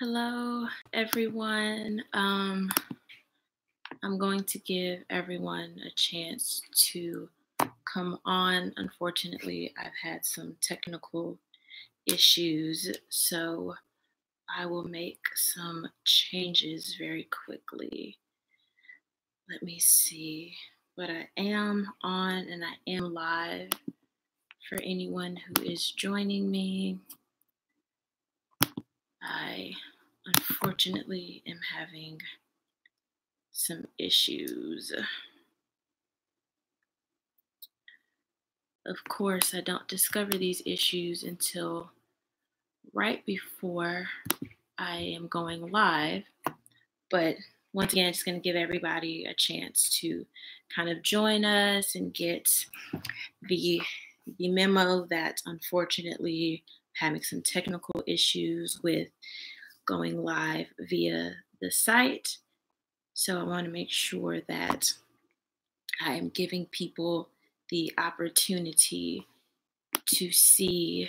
Hello, everyone. I'm going to give everyone a chance to come on. Unfortunately, I've had some technical issues, so I will make some changes very quickly. Let me see. But I am on and I am live for anyone who is joining me. I unfortunately am having some issues. Of course, I don't discover these issues until right before I am going live. But once again, just going to give everybody a chance to kind of join us and get the memo that unfortunately having some technical issues with going live via the site. So I want to make sure that I am giving people the opportunity to see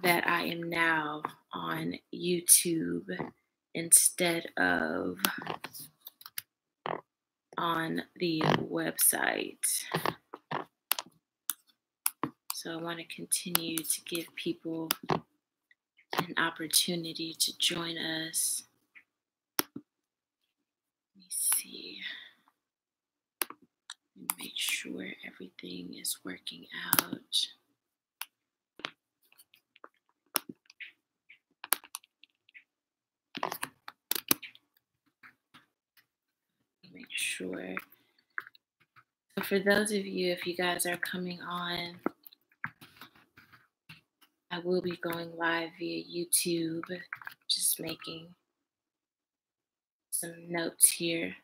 that I am now on YouTube instead of on the website. So I want to continue to give people an opportunity to join us. Let me see. Make sure everything is working out. Make sure. So for those of you, if you guys are coming on, I will be going live via YouTube, just making some notes here.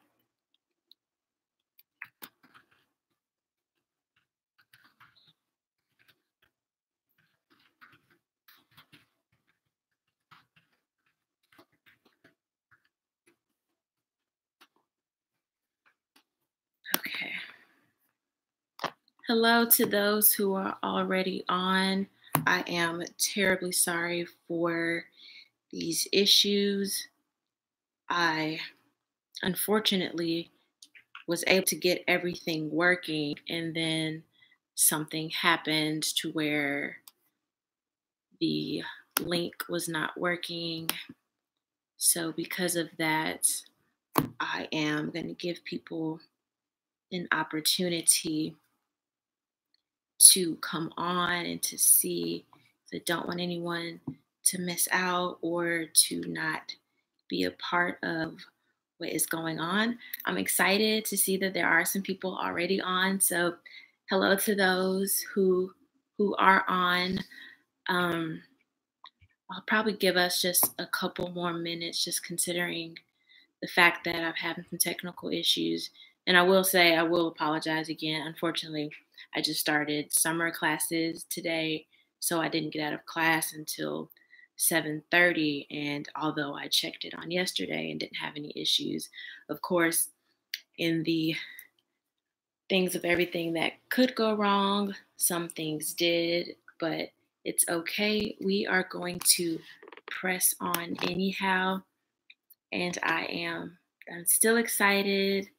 Okay. Hello to those who are already on. I am terribly sorry for these issues. I unfortunately was able to get everything working, and then something happened to where the link was not working. So because of that, I am going to give people an opportunity to come on and to see. I don't want anyone to miss out or to not be a part of what is going on. I'm excited to see that there are some people already on. So hello to those who are on. I'll probably give us just a couple more minutes, just considering the fact that I'm having some technical issues. And I will say, I will apologize again. Unfortunately, I just started summer classes today, so I didn't get out of class until 7:30. And although I checked it on yesterday and didn't have any issues, of course, in the things of everything that could go wrong, some things did, but it's okay. We are going to press on anyhow. And I'm still excited.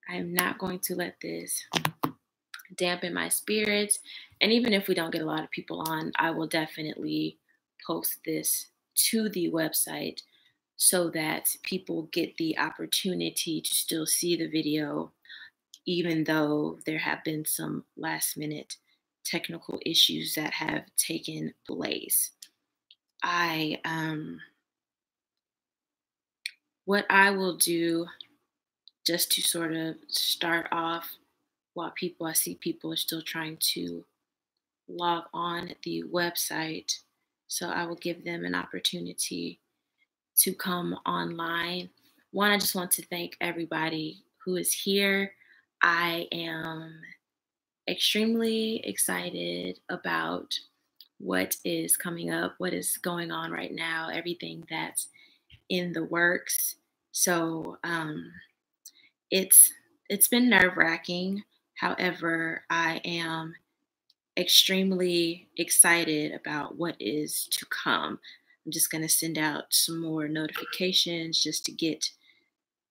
I am not going to let this dampen my spirits. And even if we don't get a lot of people on, I will definitely post this to the website so that people get the opportunity to still see the video, even though there have been some last minute technical issues that have taken place. What I will do, just to sort of start off while I see people are still trying to log on the website. So I will give them an opportunity to come online. One, I just want to thank everybody who is here. I am extremely excited about what is coming up, what is going on right now, everything that's in the works. So it's been nerve-wracking. However, I am extremely excited about what is to come. I'm just going to send out some more notifications just to get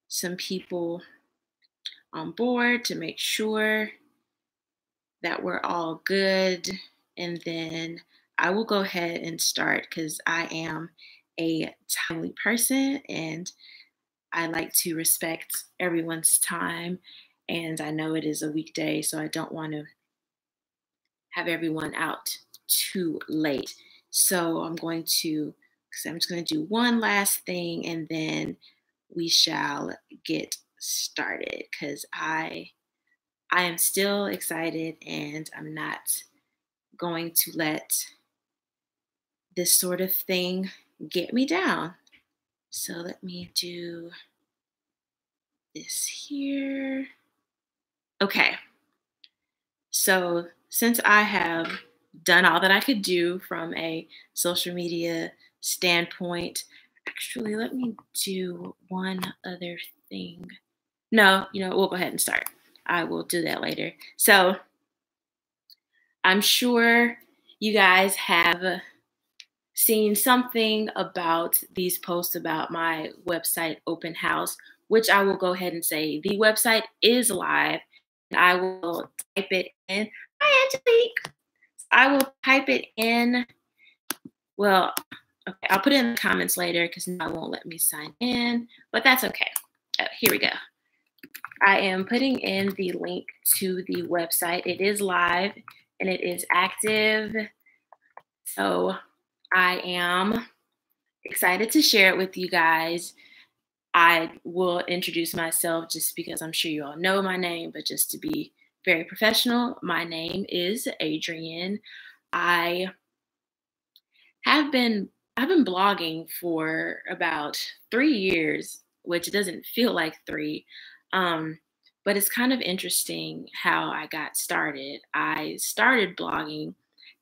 some people on board to make sure that we're all good. And then I will go ahead and start because I am a timely person and I like to respect everyone's time. And I know it is a weekday, so I don't want to have everyone out too late. So I'm just going to do one last thing and then we shall get started because I am still excited and I'm not going to let this sort of thing get me down. So let me do this here. Okay. So since I have done all that I could do from a social media standpoint, actually, let me do one other thing. No, we'll go ahead and start. I will do that later. So I'm sure you guys have seen something about these posts about my website open house, which I will go ahead and say the website is live. I will type it in. Hi, Angelique. I will type it in. Well, okay, I'll put it in the comments later because now it won't let me sign in, but that's okay. Here we go. I am putting in the link to the website. It is live and it is active. So I am excited to share it with you guys. I will introduce myself just because I'm sure you all know my name, but just to be very professional, my name is Adrienne. I've been blogging for about 3 years, which doesn't feel like 3. But it's kind of interesting how I got started. I started blogging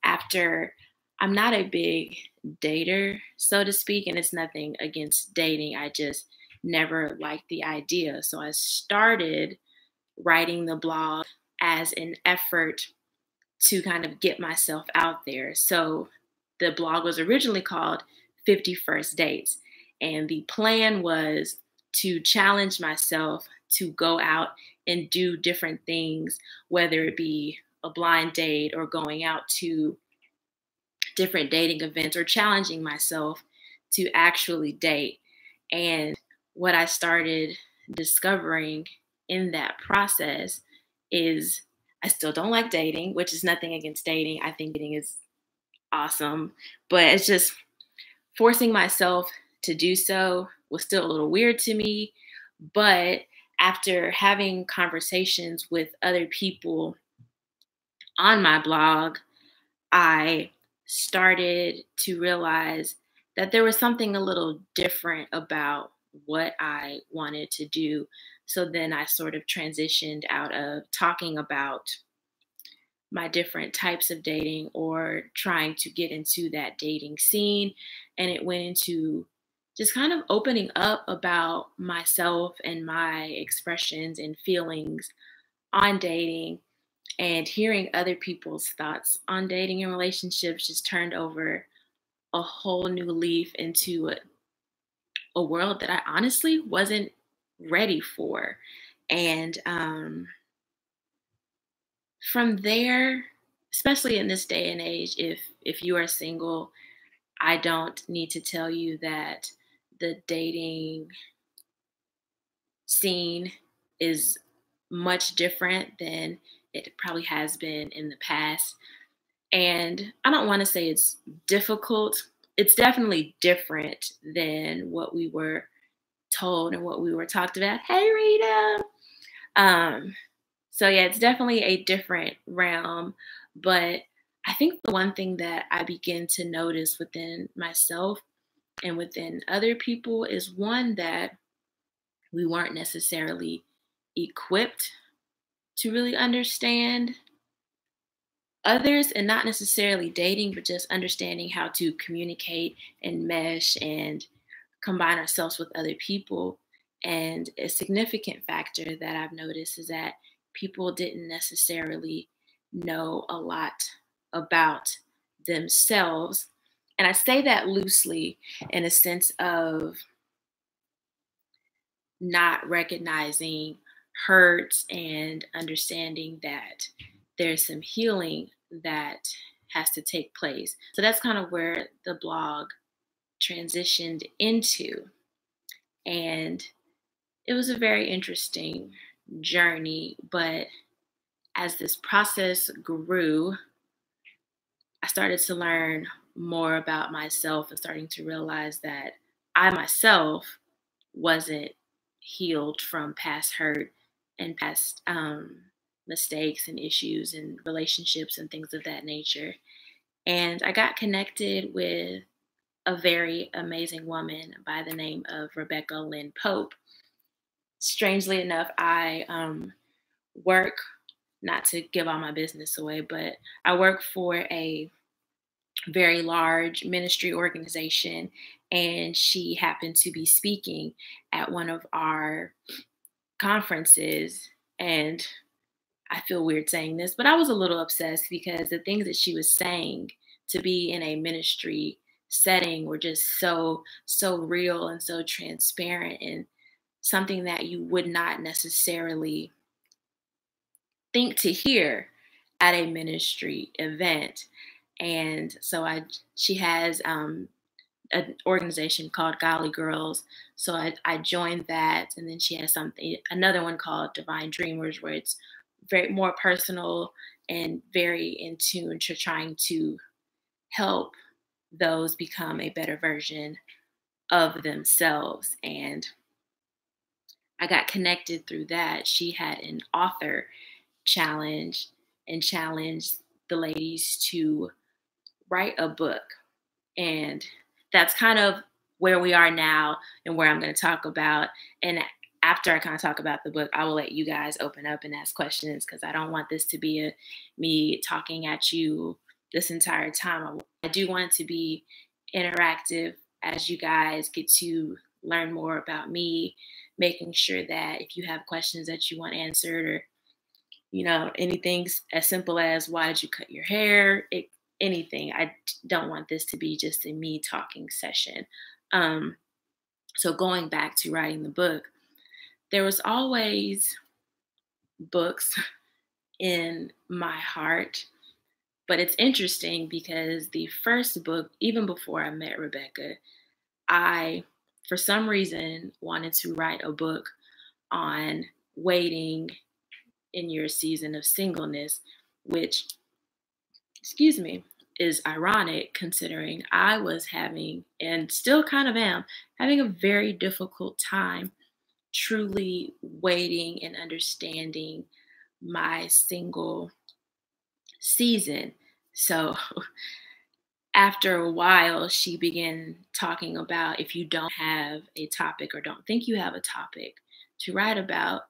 after I'm not a big dater, so to speak, and it's nothing against dating. I just never liked the idea. So I started writing the blog as an effort to kind of get myself out there. So the blog was originally called 50 First Dates. And the plan was to challenge myself to go out and do different things, whether it be a blind date or going out to different dating events or challenging myself to actually date. And what I started discovering in that process is I still don't like dating, which is nothing against dating. I think dating is awesome, but it's just forcing myself to do so was still a little weird to me. But after having conversations with other people on my blog, I started to realize that there was something a little different about what I wanted to do. So then I sort of transitioned out of talking about my different types of dating or trying to get into that dating scene. And it went into just kind of opening up about myself and my expressions and feelings on dating and hearing other people's thoughts on dating and relationships just turned over a whole new leaf into a world that I honestly wasn't ready for. And from there, especially in this day and age, if you are single, I don't need to tell you that the dating scene is much different than it probably has been in the past. And I don't want to say it's difficult. It's definitely different than what we were told and what we were talked about. Hey, Rita. So yeah, it's definitely a different realm. But I think the one thing that I begin to notice within myself and within other people is one that we weren't necessarily equipped to really understand others, and not necessarily dating, but just understanding how to communicate and mesh and combine ourselves with other people. And a significant factor that I've noticed is that people didn't necessarily know a lot about themselves. And I say that loosely in a sense of not recognizing hurt and understanding that there's some healing that has to take place. So that's kind of where the blog transitioned into. And it was a very interesting journey, but as this process grew, I started to learn more about myself and starting to realize that I myself wasn't healed from past hurt and past mistakes and issues and relationships and things of that nature. And I got connected with a very amazing woman by the name of Rebecca Lynn Pope. Strangely enough, I work, not to give all my business away, but I work for a very large ministry organization, and she happened to be speaking at one of our conferences. And I feel weird saying this, but I was a little obsessed because the things that she was saying to be in a ministry setting were just so real and so transparent, and something that you would not necessarily think to hear at a ministry event. And so she has an organization called Golly Girls. So I joined that, and then she has another one called Divine Dreamers, where it's very more personal and very in tune to trying to help those become a better version of themselves. And I got connected through that. She had an author challenge and challenged the ladies to write a book. And that's kind of where we are now and where I'm going to talk about. And after I kind of talk about the book, I will let you guys open up and ask questions, because I don't want this to be me talking at you this entire time. I do want it to be interactive as you guys get to learn more about me, making sure that if you have questions that you want answered, or anything as simple as why did you cut your hair, anything. I don't want this to be just a me talking session. So going back to writing the book, there was always books in my heart. But it's interesting because the first book, even before I met Rebecca, I, for some reason, wanted to write a book on waiting in your season of singleness, which, is ironic considering I was having, and still kind of am, having a very difficult time truly waiting and understanding my single season. So after a while, she began talking about, if you don't have a topic or don't think you have a topic to write about,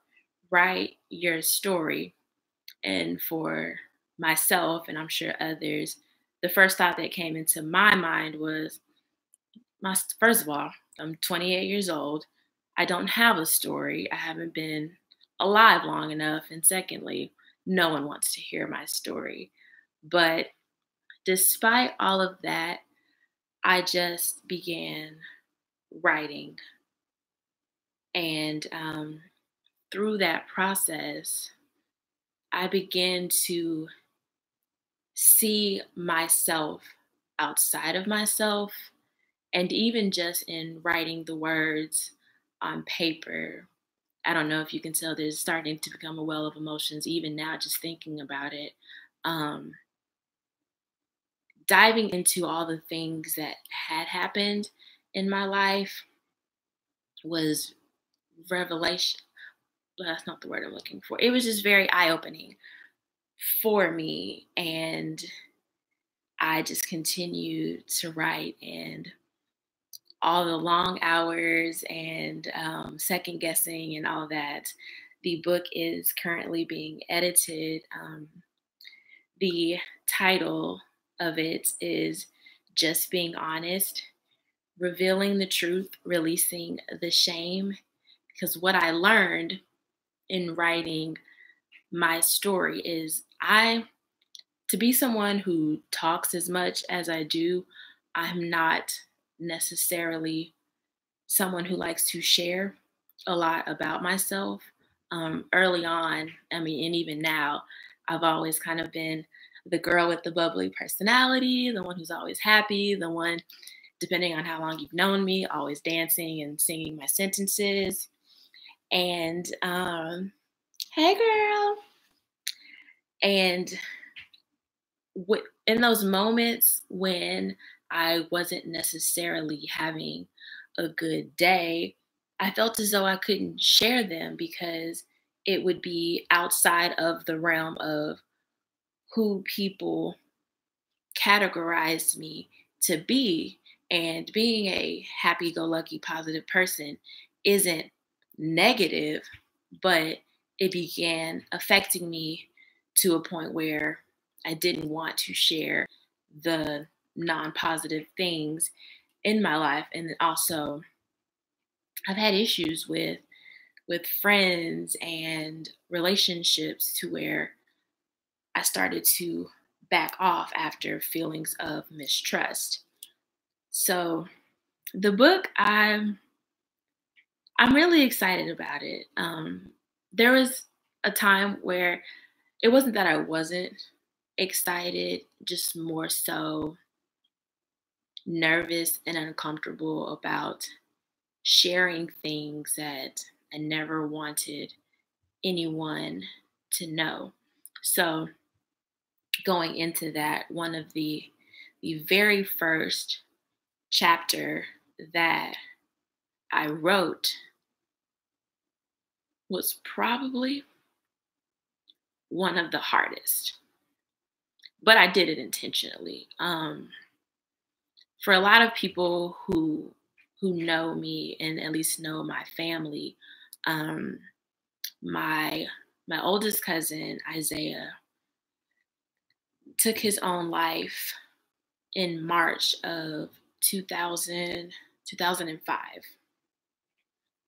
write your story. And for myself, and I'm sure others, the first thought that came into my mind was, first of all, I'm 28 years old. I don't have a story. I haven't been alive long enough. And secondly, no one wants to hear my story. But despite all of that, I just began writing. And through that process, I began to see myself outside of myself. And even just in writing the words on paper, I don't know if you can tell, there's starting to become a well of emotions, even now, just thinking about it. Diving into all the things that had happened in my life was revelation. That's not the word I'm looking for. It was just very eye-opening for me. And I just continued to write, and all the long hours and second guessing and all that. The book is currently being edited. The title of it is Just Being Honest, Revealing the Truth, Releasing the Shame. Because what I learned in writing my story is to be someone who talks as much as I do I'm not necessarily someone who likes to share a lot about myself. Early on, I mean, and even now, I've always kind of been the girl with the bubbly personality, the one who's always happy, the one, depending on how long you've known me, always dancing and singing my sentences. And hey, girl. And in those moments when I wasn't necessarily having a good day, I felt as though I couldn't share them because it would be outside of the realm of who people categorized me to be. And being a happy go lucky, positive person isn't negative, but it began affecting me to a point where I didn't want to share the non positive things in my life. And also, I've had issues with friends and relationships to where I started to back off after feelings of mistrust. So the book, I'm really excited about it. There was a time where it wasn't that I wasn't excited, just more so nervous and uncomfortable about sharing things that I never wanted anyone to know. So going into that, one of the very first chapter that I wrote was probably one of the hardest, but I did it intentionally. For a lot of people who know me and at least know my family, um, my my oldest cousin Isaiah took his own life in March of 2000, 2005.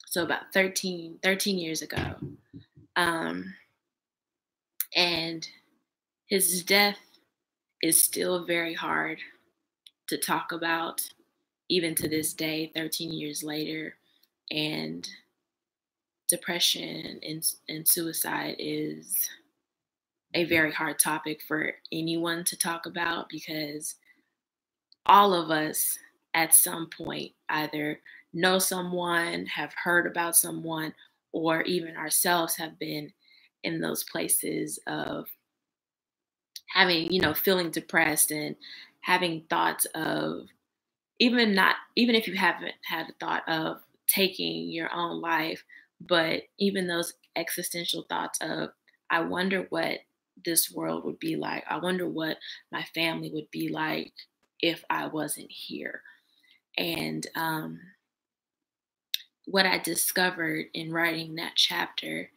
So about thirteen years ago. Um, and his death is still very hard to talk about, even to this day, 13 years later. And depression and suicide is a very hard topic for anyone to talk about because all of us at some point either know someone, have heard about someone, or even ourselves have been in those places of having, feeling depressed and having thoughts of even if you haven't had a thought of taking your own life, but even those existential thoughts of, I wonder what this world would be like. I wonder what my family would be like if I wasn't here. And what I discovered in writing that chapter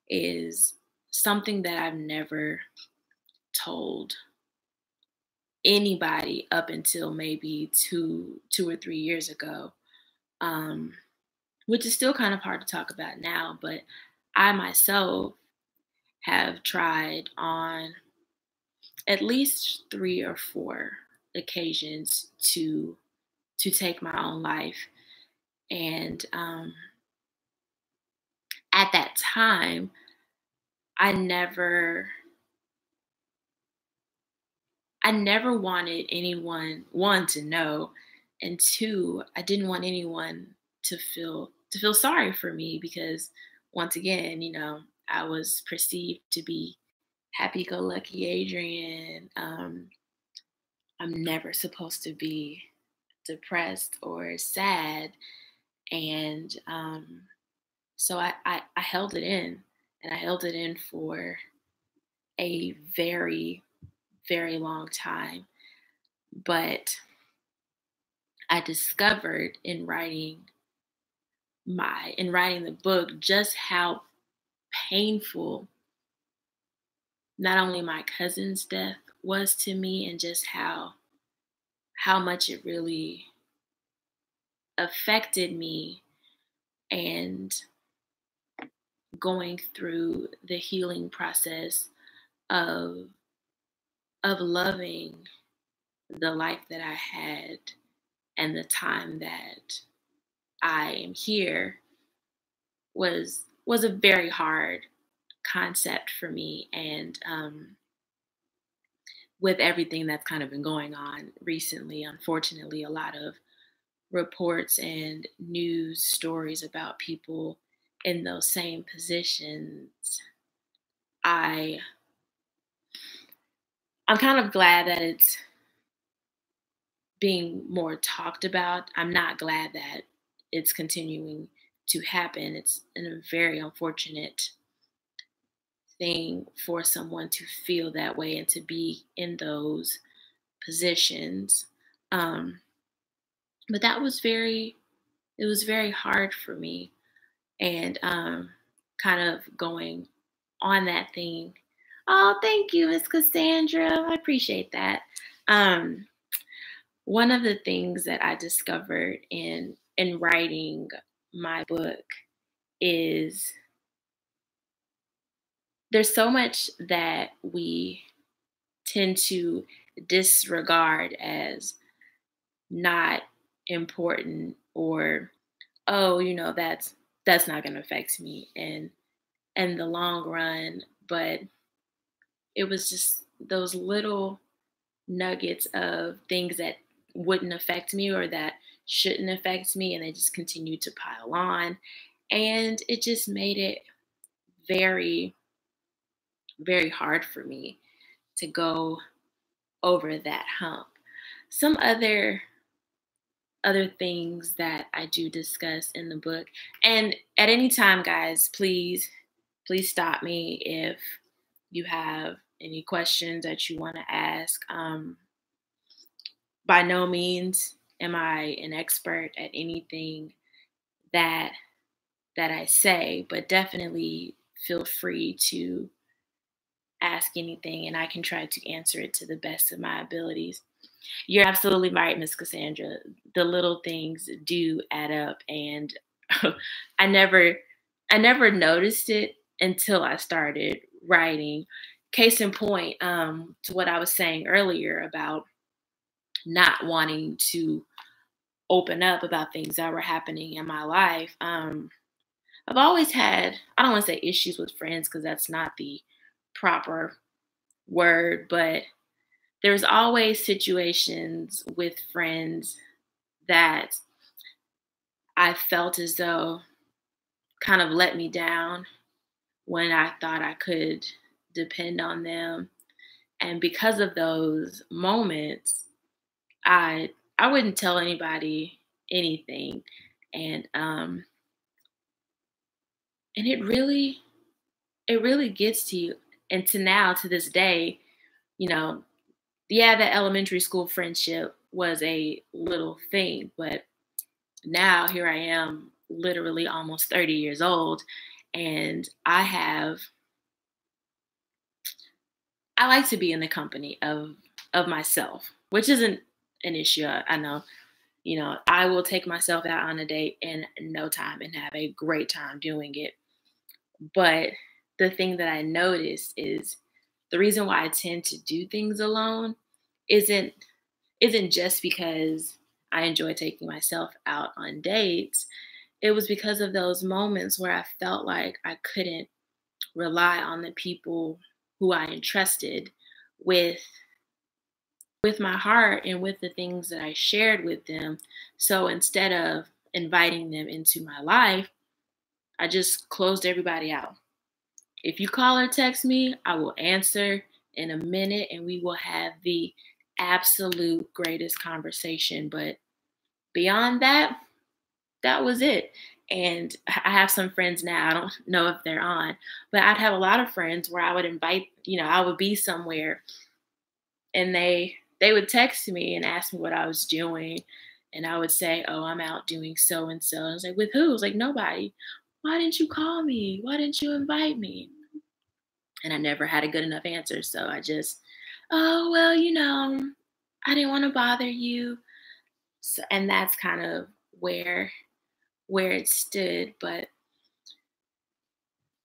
is something that I've never told anybody up until maybe 2 or 3 years ago, um, which is still kind of hard to talk about now. But I myself have tried on at least 3 or 4 occasions to take my own life, and at that time, I never I never wanted anyone, one, to know, and two, I didn't want anyone to feel sorry for me because once again, I was perceived to be happy-go-lucky Adrian. I'm never supposed to be depressed or sad, and so I held it in, and I held it in for a very, very long time. But I discovered in writing the book just how painful not only my cousin's death was to me, and just how much it really affected me, and going through the healing process of loving the life that I had and the time that I am here was a very hard concept for me. And with everything that's kind of been going on recently, unfortunately, a lot of reports and news stories about people in those same positions. I I'm kind of glad that it's being more talked about. I'm not glad that it's continuing to happen. It's a very unfortunate thing for someone to feel that way and to be in those positions. Um, but it was very hard for me. And kind of going on that thing. Oh, thank you, Miss Cassandra. I appreciate that. Um, One of the things that I discovered in writing my book is there's so much that we tend to disregard as not important, or oh, that's not going to affect me in the long run. But it was just those little nuggets of things that wouldn't affect me or that shouldn't affect me, and they just continued to pile on, and it just made it very, very hard for me to go over that hump. Some other things that I do discuss in the book, and at any time, guys, please stop me if you have any questions that you want to ask. By no means am I an expert at anything that I say, but definitely feel free to ask anything and I can try to answer it to the best of my abilities. You're absolutely right, Miss Cassandra. The little things do add up, and I never noticed it until I started writing. Case in point, to what I was saying earlier about not wanting to open up about things that were happening in my life. I've always had, I don't want to say issues with friends because that's not the proper word, but there's always situations with friends that I felt as though kind of let me down when I thought I could depend on them. And because of those moments, I wouldn't tell anybody anything. And and it really gets to you. And to now, to this day, you know, yeah, that elementary school friendship was a little thing, but now here I am, literally almost 30 years old, and I like to be in the company of myself, which isn't an issue. I know, I will take myself out on a date in no time and have a great time doing it. But the thing that I noticed is the reason why I tend to do things alone isn't just because I enjoy taking myself out on dates. It was because of those moments where I felt like I couldn't rely on the people who I entrusted with my heart and with the things that I shared with them. So instead of inviting them into my life, I just closed everybody out. If you call or text me, I will answer in a minute and we will have the absolute greatest conversation. But beyond that, that was it. And I have some friends now, I don't know if they're on, but I'd have a lot of friends where I would invite, I would be somewhere and they would text me and ask me what I was doing. And I would say, oh, I'm out doing so and so. I was like, with who? I was like, nobody. Why didn't you call me? Why didn't you invite me? And I never had a good enough answer. So I just, oh, well, I didn't want to bother you. So, and that's kind of where it stood. But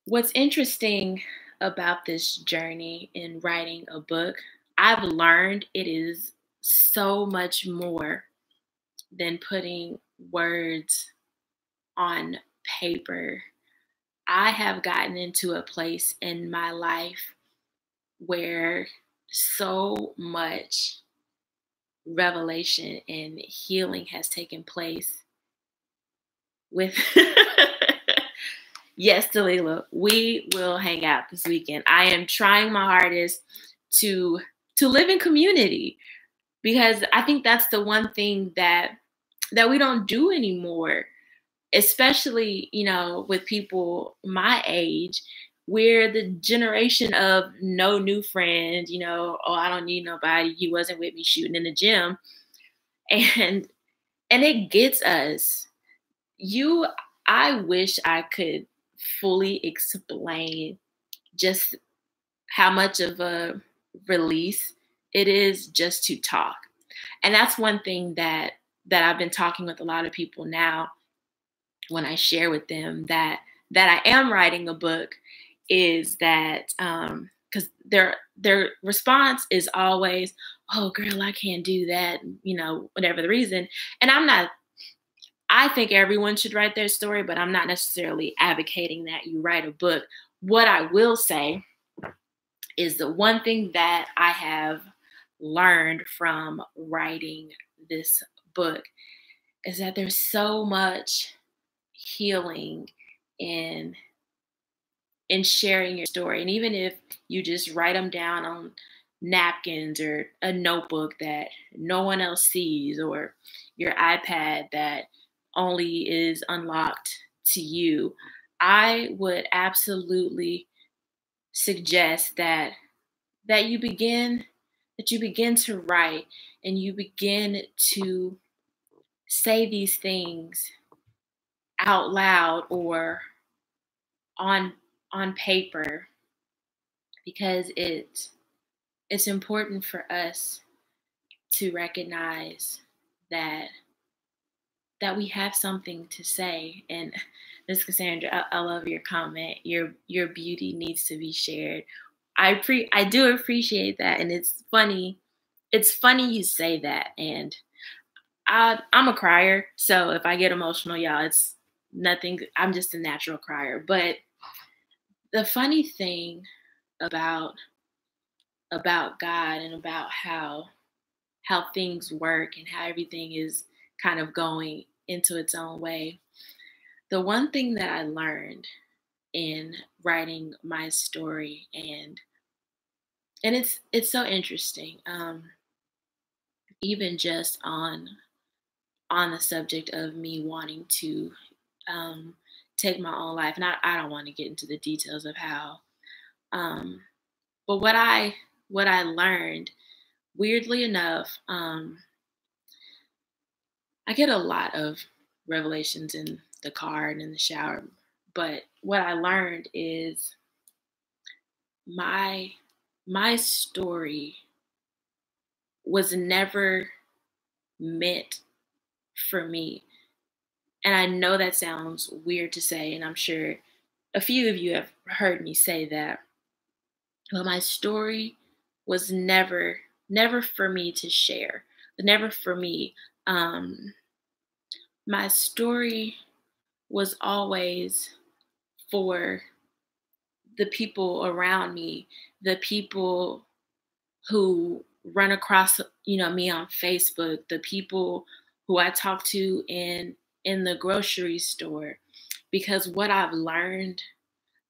what's interesting about this journey in writing a book, I've learned it is so much more than putting words on paper. I have gotten into a place in my life where so much revelation and healing has taken place with yes, Dalila, we will hang out this weekend. I am trying my hardest to live in community, because I think that's the one thing that we don't do anymore, especially, with people my age. We're the generation of no new friends, oh, I don't need nobody. He wasn't with me shooting in the gym. And it gets us. I wish I could fully explain just how much of a release it is just to talk. And that's one thing that I've been talking with a lot of people now when I share with them that I am writing a book, is that because their response is always, oh girl, I can't do that, whatever the reason. And I think everyone should write their story, but I'm not necessarily advocating that you write a book. What I will say is the one thing that I have learned from writing this book is that there's so much healing in sharing your story. And even if you just write them down on napkins or a notebook that no one else sees, or your iPad that only is unlocked to you, I would absolutely suggest that you begin to write, and you begin to say these things out loud or on paper, because it's important for us to recognize that we have something to say. And Ms. Cassandra, I love your comment. Your beauty needs to be shared. I do appreciate that, and it's funny. It's funny you say that, and I'm a crier, so if I get emotional, y'all, it's nothing. I'm just a natural crier. But the funny thing about God and about how things work and how everything is kind of going into its own way. The one thing that I learned in writing my story, and it's so interesting, even just on the subject of me wanting to take my own life, and I don't want to get into the details of how, but what I learned, weirdly enough, I get a lot of revelations in the car and in the shower. But what I learned is my story was never meant for me. And I know that sounds weird to say, and I'm sure a few of you have heard me say that. But my story was never for me to share, never for me. My story was always for the people around me, the people who run across, me on Facebook, the people who I talk to in the grocery store. Because what I've learned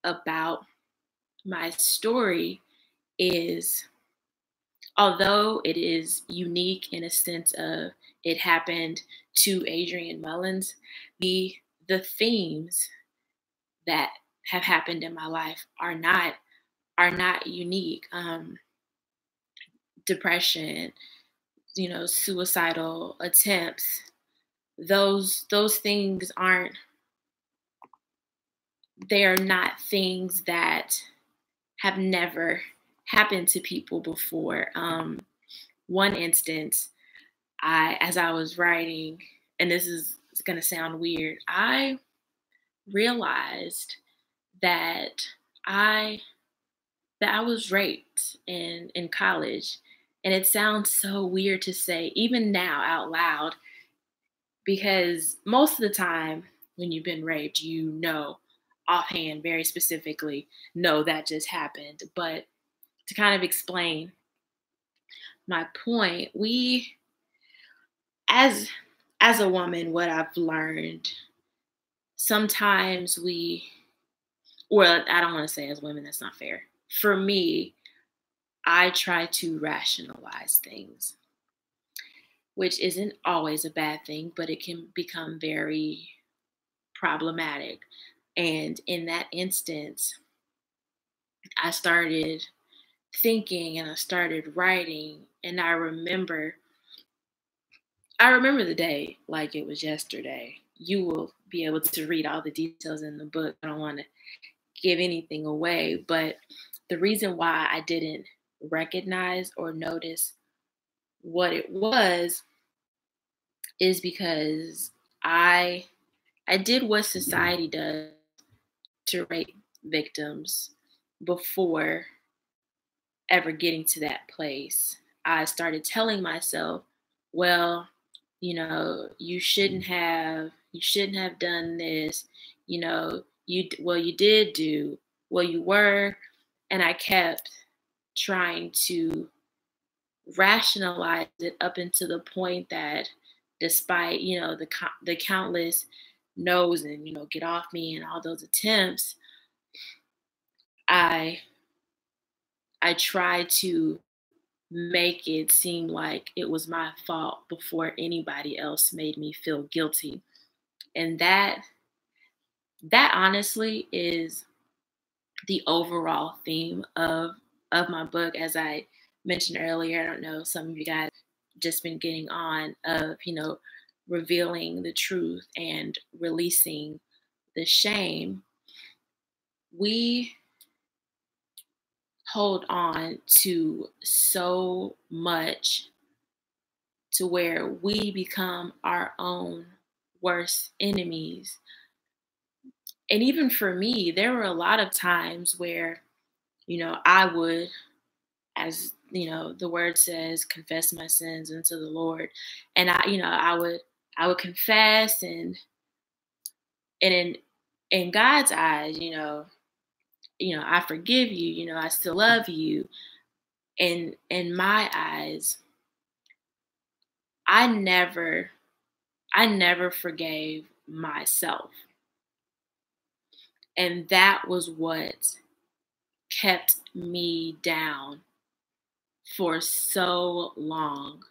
about my story is, although it is unique in a sense of it happened to Adrienne Mullins, the themes that have happened in my life are not unique. Depression, suicidal attempts, those things they are not things that have never happened to people before. One instance, as I was writing, and this is going to sound weird, I realized that I was raped in college. And it sounds so weird to say, even now out loud. because most of the time when you've been raped, you know offhand, very specifically, no, that just happened. But to kind of explain my point, we as as a woman, what I've learned, sometimes we, well, I don't want to say as women, that's not fair. For me, I try to rationalize things, which isn't always a bad thing, but it can become very problematic. And in that instance, I started thinking and I started writing, and I remember the day like it was yesterday. You will be able to read all the details in the book. I don't want to give anything away, but the reason why I didn't recognize or notice what it was is because I I did what society does to rape victims before ever getting to that place. I started telling myself, well, you shouldn't have done this. You did do, well, you were. And I kept trying to rationalize it up into the point that despite, the countless no's and, get off me and all those attempts, I I tried to make it seem like it was my fault before anybody else made me feel guilty. And that honestly is the overall theme of my book. As I mentioned earlier, I don't know, some of you guys just been getting on of, revealing the truth and releasing the shame. We hold on to so much to where we become our own worst enemies. And even for me, there were a lot of times where, I would, as the word says, confess my sins unto the Lord. And I would confess, and in God's eyes, I forgive you, I still love you. And in my eyes, I never I never forgave myself. And that was what kept me down for so long.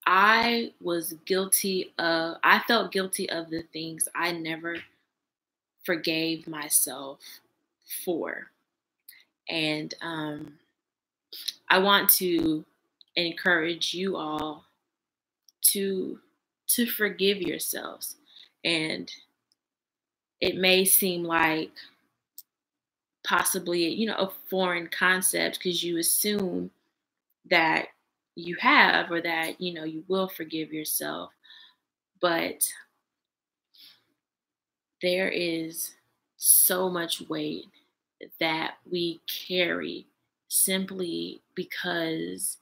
I felt guilty of the things I never forgave myself for. And I want to encourage you all to forgive yourselves. And it may seem like possibly, a foreign concept because you assume that you have, or that, you will forgive yourself. But there is so much weight that we carry simply because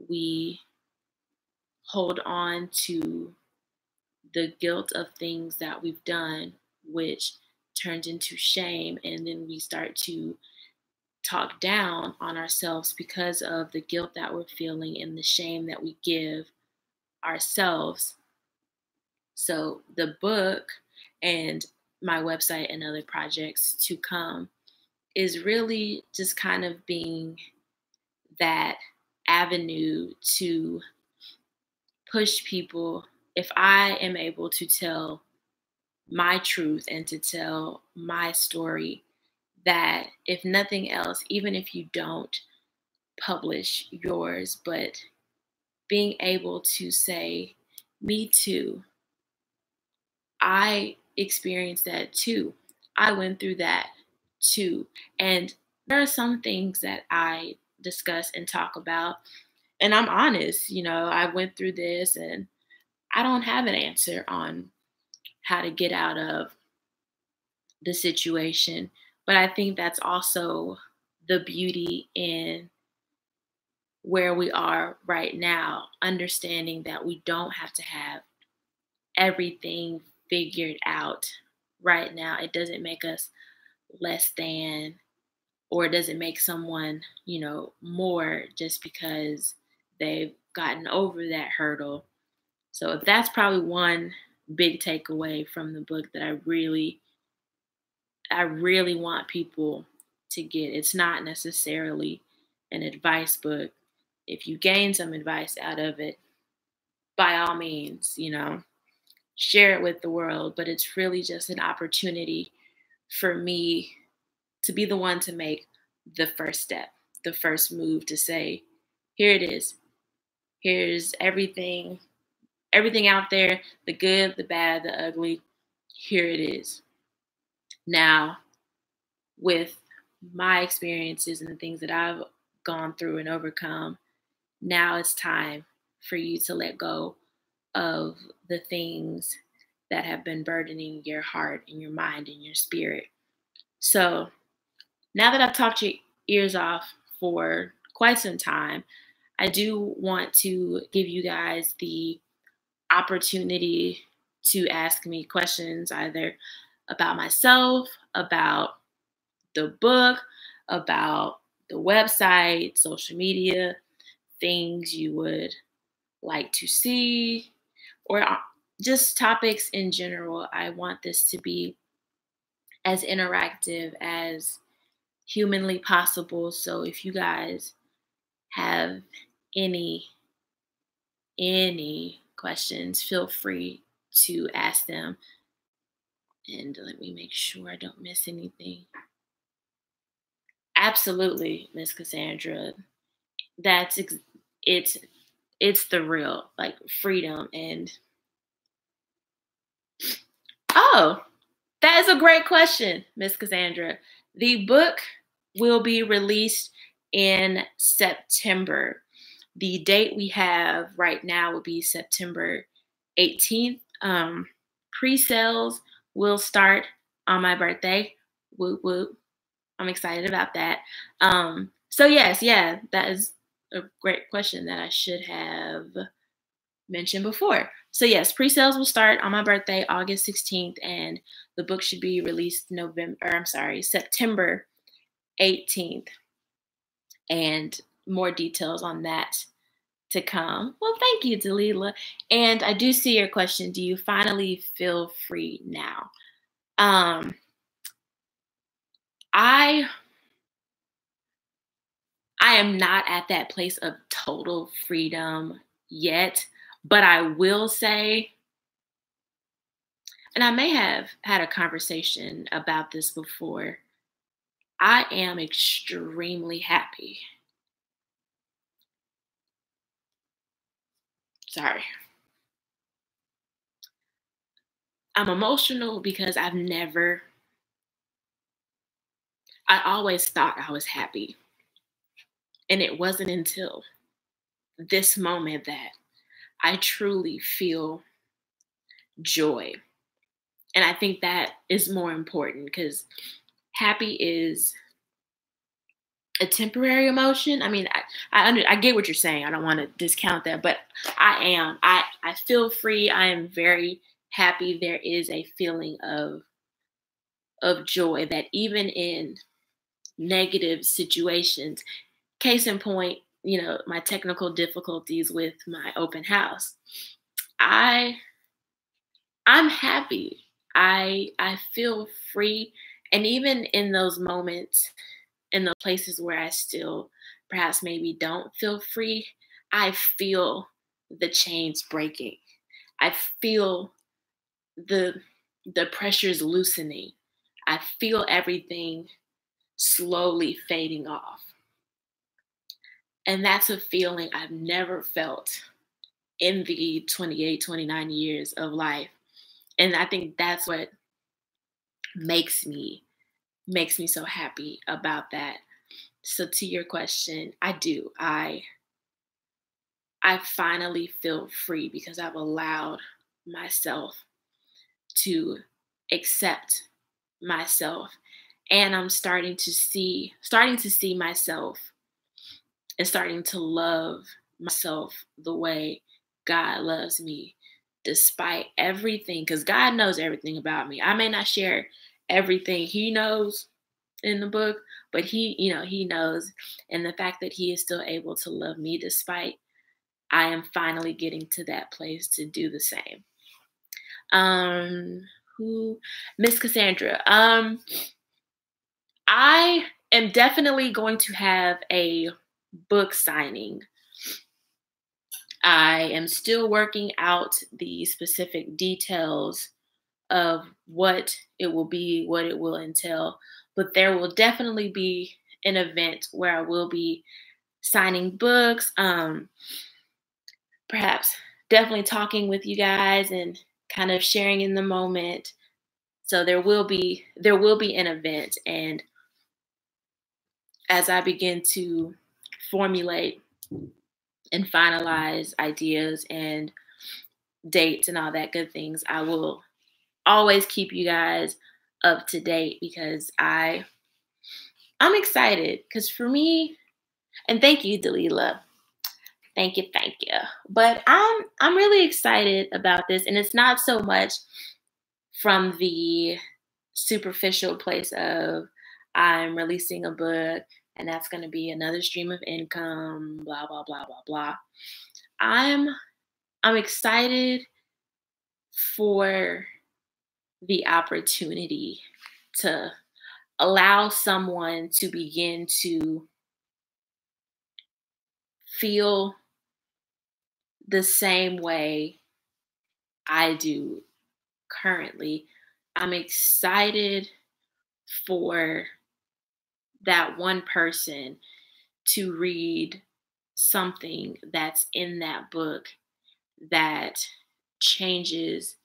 we hold on to the guilt of things that we've done, which turns into shame. And then we start to talk down on ourselves because of the guilt that we're feeling and the shame that we give ourselves. So the book and my website and other projects to come is really just kind of being that avenue to push people. If I am able to tell my truth and to tell my story, that if nothing else, even if you don't publish yours, but being able to say, me too, I experienced that too. I went through that too. And there are some things that I discuss and talk about. And I'm honest, I went through this and I don't have an answer on how to get out of the situation. But I think that's also the beauty in where we are right now, understanding that we don't have to have everything figured out right now. It doesn't make us less than, or it doesn't make someone, more just because they've gotten over that hurdle. So if that's probably one big takeaway from the book that I really want people to get. It's not necessarily an advice book. If you gain some advice out of it, by all means, share it with the world. But it's really just an opportunity for me to be the one to make the first step, the first move to say, here it is. Here's everything out there, the good, the bad, the ugly. Here it is. Now, with my experiences and the things that I've gone through and overcome, now it's time for you to let go of the things that have been burdening your heart and your mind and your spirit. So now that I've talked your ears off for quite some time, I do want to give you guys the opportunity to ask me questions either about myself, about the book, about the website, social media, things you would like to see, or just topics in general. I want this to be as interactive as humanly possible. So if you guys have any questions, feel free to ask them. And let me make sure I don't miss anything. Absolutely, Miss Cassandra. It's the real, like, freedom. And oh, that is a great question, Miss Cassandra. The book will be released in September. The date we have right now will be September 18th. Pre-sales will start on my birthday. Whoop whoop. I'm excited about that. So yes, that is a great question that I should have mentioned before. So yes, pre-sales will start on my birthday, August 16th, and the book should be released September 18th. And more details on that to come. Well, thank you, Dalila. And I do see your question. Do you finally feel free now? I am not at that place of total freedom yet, but I will say, and I may have had a conversation about this before, I am extremely happy. Sorry. I'm emotional because I always thought I was happy. And it wasn't until this moment that I truly feel joy. And I think that is more important because happy is a temporary emotion. I mean, I get what you're saying. I don't want to discount that, but I feel free. I am very happy. There is a feeling of joy that even in negative situations, case in point, my technical difficulties with my open house, I'm happy. I feel free. And even in those moments, in the places where I still perhaps maybe don't feel free, I feel the chains breaking. I feel the pressures loosening. I feel everything slowly fading off. And that's a feeling I've never felt in the 28, 29 years of life. And I think that's what makes me so happy about that. So to your question, I do. I finally feel free because I've allowed myself to accept myself, and I'm starting to see myself and starting to love myself the way God loves me. despite everything, because God knows everything about me. I may not share everything He knows in the book, but He knows. And the fact that He is still able to love me despite, I am finally getting to that place to do the same. Who Miss Cassandra. I am definitely going to have a book signing. I am still working out the specific details of what it will be, what it will entail, but there will definitely be an event where I will be signing books, perhaps definitely talking with you guys and kind of sharing in the moment. So there will be an event, and as I begin to formulate and finalize ideas and dates and all that good things, I will always keep you guys up to date, because I'm excited, because for me, and thank you, Dalila. Thank you. But I'm really excited about this, and it's not so much from the superficial place of I'm releasing a book and that's going to be another stream of income, blah blah blah blah blah. I'm excited for the opportunity to allow someone to begin to feel the same way I do currently. I'm excited for that one person to read something that's in that book that changes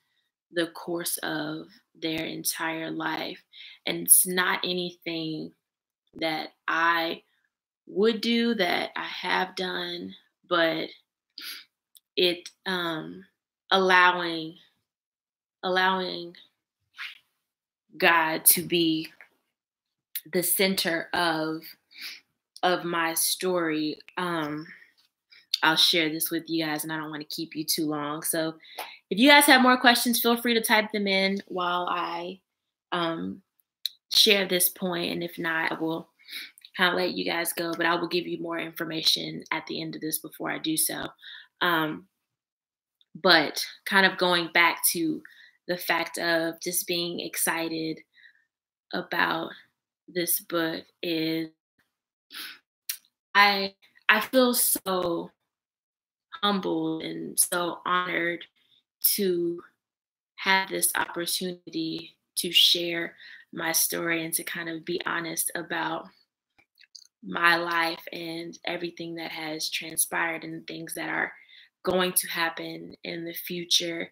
the course of their entire life. And it's not anything that I would do, that I have done, but it allowing God to be the center of my story. I'll share this with you guys, and I don't want to keep you too long. So if you guys have more questions, feel free to type them in while I share this point. And if not, I will kind of let you guys go, but I will give you more information at the end of this before I do so. But kind of going back to the fact of just being excited about this book is I feel so humbled and so honored to have this opportunity to share my story and to kind of be honest about my life and everything that has transpired and things that are going to happen in the future.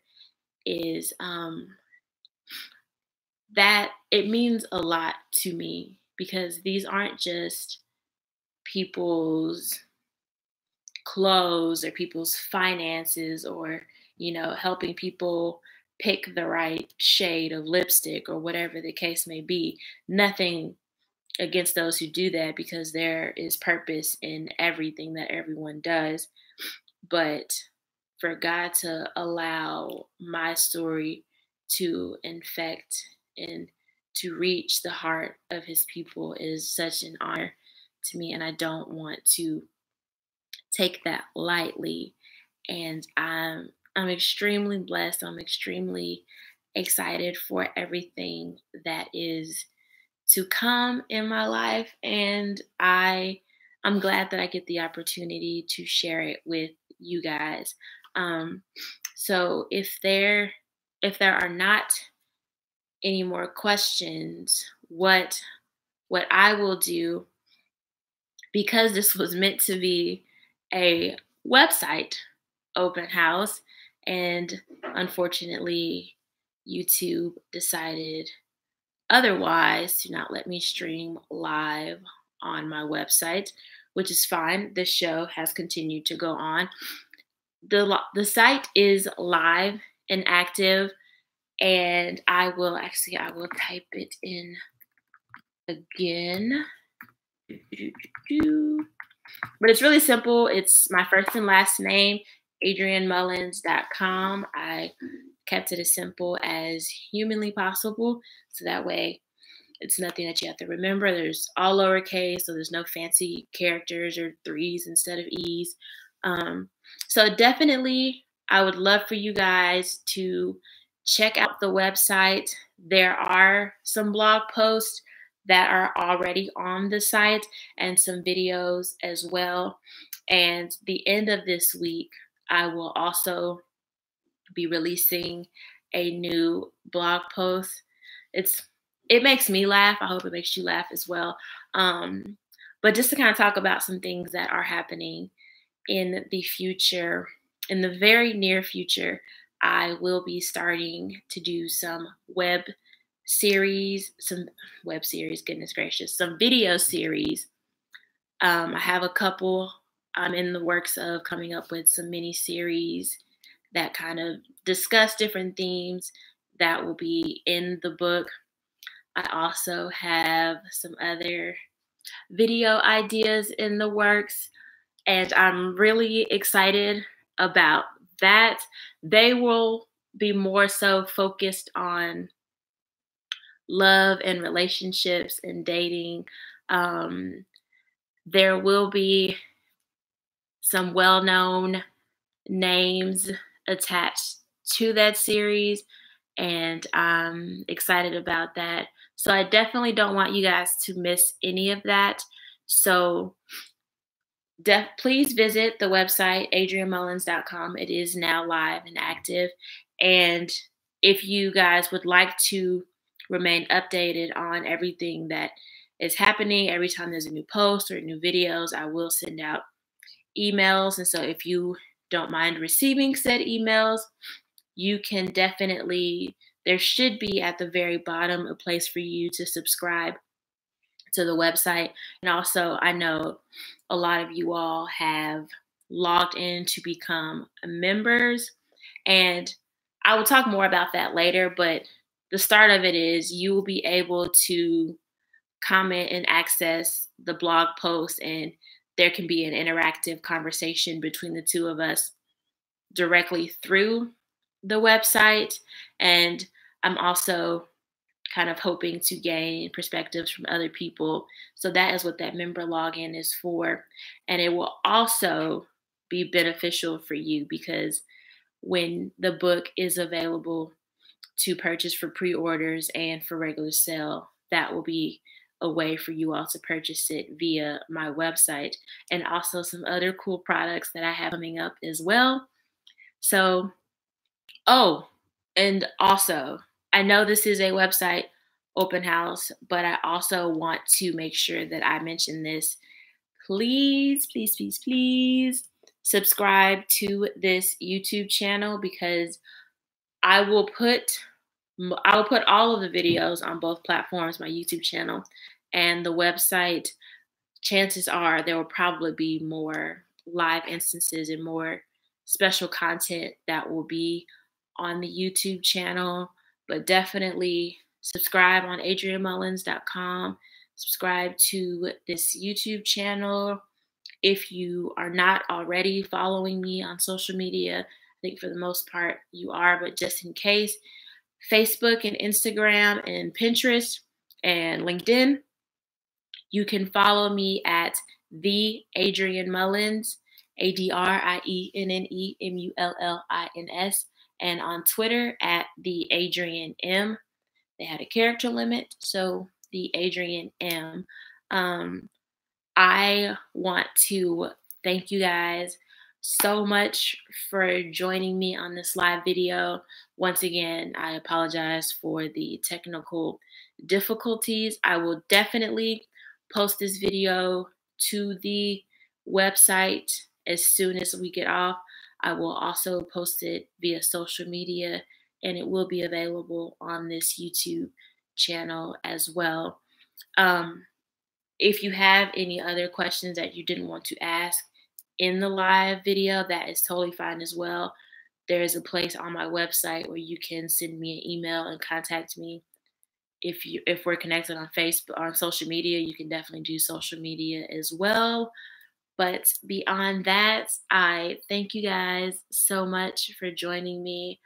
Is that it means a lot to me, because these aren't just people's clothes or people's finances, or helping people pick the right shade of lipstick or whatever the case may be. Nothing against those who do that, because there is purpose in everything that everyone does. But for God to allow my story to infect and to reach the heart of His people is such an honor to me, and I don't want to take that lightly. And I'm extremely blessed. I'm extremely excited for everything that is to come in my life, and I'm glad that I get the opportunity to share it with you guys. So if there are not any more questions, what I will do, because this was meant to be a website open house, and unfortunately YouTube decided otherwise, to not let me stream live on my website, which is fine. The show has continued to go on. The site is live and active, and I will type it in again. But it's really simple. It's my first and last name, adrianmullins.com. I kept it as simple as humanly possible, so that way it's nothing that you have to remember. There's all lowercase, so there's no fancy characters or threes instead of e's. Um, so definitely, I would love for you guys to check out the website. There are some blog posts that are already on the site and some videos as well. And the end of this week, I will also be releasing a new blog post. It makes me laugh. I hope it makes you laugh as well. But just to kind of talk about some things that are happening in the future, in the very near future, I will be starting to do some goodness gracious, some video series. I have a couple. I'm in the works of coming up with some mini series that kind of discuss different themes that will be in the book. I also have some other video ideas in the works, and I'm really excited about that. They will be more so focused on love and relationships and dating. There will be some well-known names attached to that series, and I'm excited about that. So I definitely don't want you guys to miss any of that. So please visit the website adrianmullins.com. It is now live and active. And if you guys would like to remain updated on everything that is happening, every time there's a new post or new videos, I will send out emails. And so if you don't mind receiving said emails, you can definitely, there should be at the very bottom a place for you to subscribe to the website. And also, I know a lot of you all have logged in to become members, and I will talk more about that later, but the start of it is you will be able to comment and access the blog post, and there can be an interactive conversation between the two of us directly through the website. And I'm also kind of hoping to gain perspectives from other people. So that is what that member login is for. And it will also be beneficial for you because when the book is available to purchase for pre-orders and for regular sale, that will be a way for you all to purchase it via my website, and also some other cool products that I have coming up as well. So, and also, I know this is a website open house, but I also want to make sure that I mention this. Please, please, please, please subscribe to this YouTube channel because I will put all of the videos on both platforms, my YouTube channel and the website. Chances are there will probably be more live instances and more special content that will be on the YouTube channel, but definitely subscribe on adrianmullins.com. Subscribe to this YouTube channel. If you are not already following me on social media, I think for the most part you are, but just in case, Facebook and Instagram and Pinterest and LinkedIn, you can follow me at the Adrian Mullins, ADRIENNEMULLINS, and on Twitter at the Adrian M. They had a character limit, so the Adrian M. I want to thank you guys so much for joining me on this live video. Once again, I apologize for the technical difficulties. I will definitely post this video to the website as soon as we get off. I will also post it via social media, and it will be available on this YouTube channel as well. If you have any other questions that you didn't want to ask in the live video, that is totally fine as well. There is a place on my website where you can send me an email and contact me. If we're connected on Facebook, on social media, you can definitely do social media as well. But beyond that, I thank you guys so much for joining me.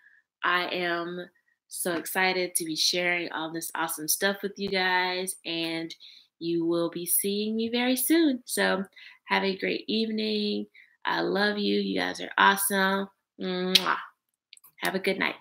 I am so excited to be sharing all this awesome stuff with you guys, and you will be seeing me very soon. So, have a great evening. I love you. You guys are awesome. Mwah. Have a good night.